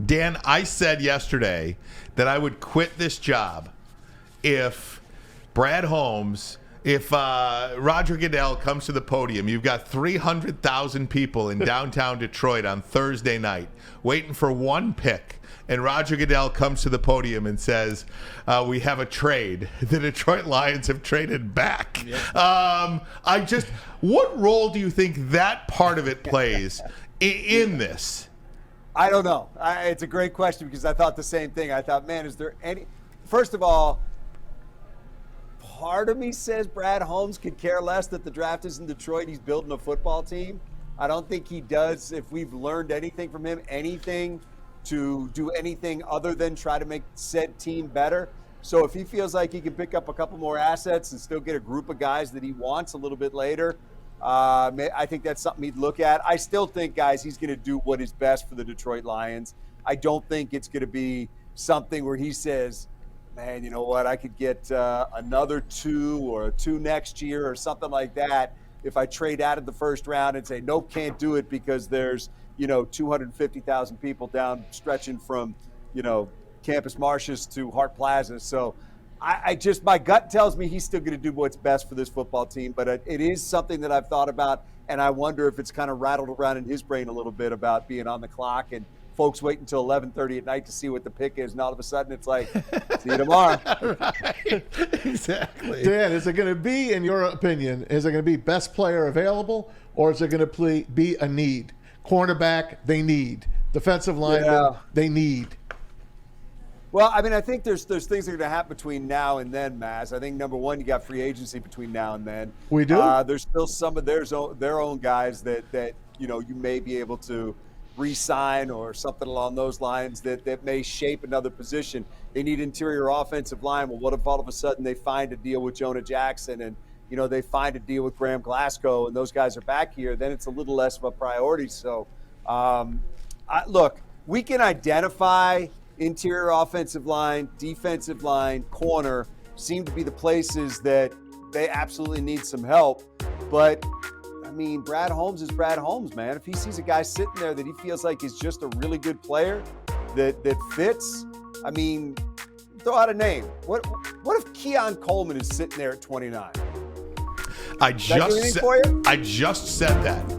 Dan, I said yesterday that I would quit this job if Brad Holmes, if Roger Goodell comes to the podium. You've got 300,000 people in downtown Detroit on Thursday night waiting for one pick. And Roger Goodell comes to the podium and says, we have a trade. The Detroit Lions have traded back. Yep. What role do you think that part of it plays in this? I don't know. It's a great question because I thought the same thing. I thought, man, is there any – first of all, part of me says Brad Holmes could care less that the draft is in Detroit. He's building a football team. I don't think he does, if we've learned anything from him, anything to do anything other than try to make said team better. So if he feels like he can pick up a couple more assets and still get a group of guys that he wants a little bit later, I think that's something he'd look at. I still think, guys, he's going to do what is best for the Detroit Lions. I don't think it's going to be something where he says, man, you know what, I could get another 2 or a 2 next year or something like that if I trade out of the first round and say, nope, can't do it because there's, 250,000 people down stretching from, Campus Martius to Hart Plaza. So my gut tells me he's still going to do what's best for this football team, but it is something that I've thought about, and I wonder if it's kind of rattled around in his brain a little bit about being on the clock and folks wait until 11:30 at night to see what the pick is, and all of a sudden it's like, see you tomorrow. Right. Exactly. Dan, is it going to be, in your opinion, is it going to be best player available, or is it going to be a need? Cornerback, they need. Defensive lineman, they need. Well, I mean, I think there's things that are going to happen between now and then, Maz. I think, number one, you got free agency between now and then. We do? There's still some of their own guys that you may be able to re-sign or something along those lines that may shape another position. They need interior offensive line. Well, what if all of a sudden they find a deal with Jonah Jackson and, they find a deal with Graham Glasgow and those guys are back here? Then it's a little less of a priority. So, look, we can identify interior offensive line, defensive line, corner seem to be the places that they absolutely need some help. But I mean, Brad Holmes is Brad Holmes, man. If he sees a guy sitting there that he feels like is just a really good player that fits, I mean, throw out a name. What if Keon Coleman is sitting there at 29? I just said that.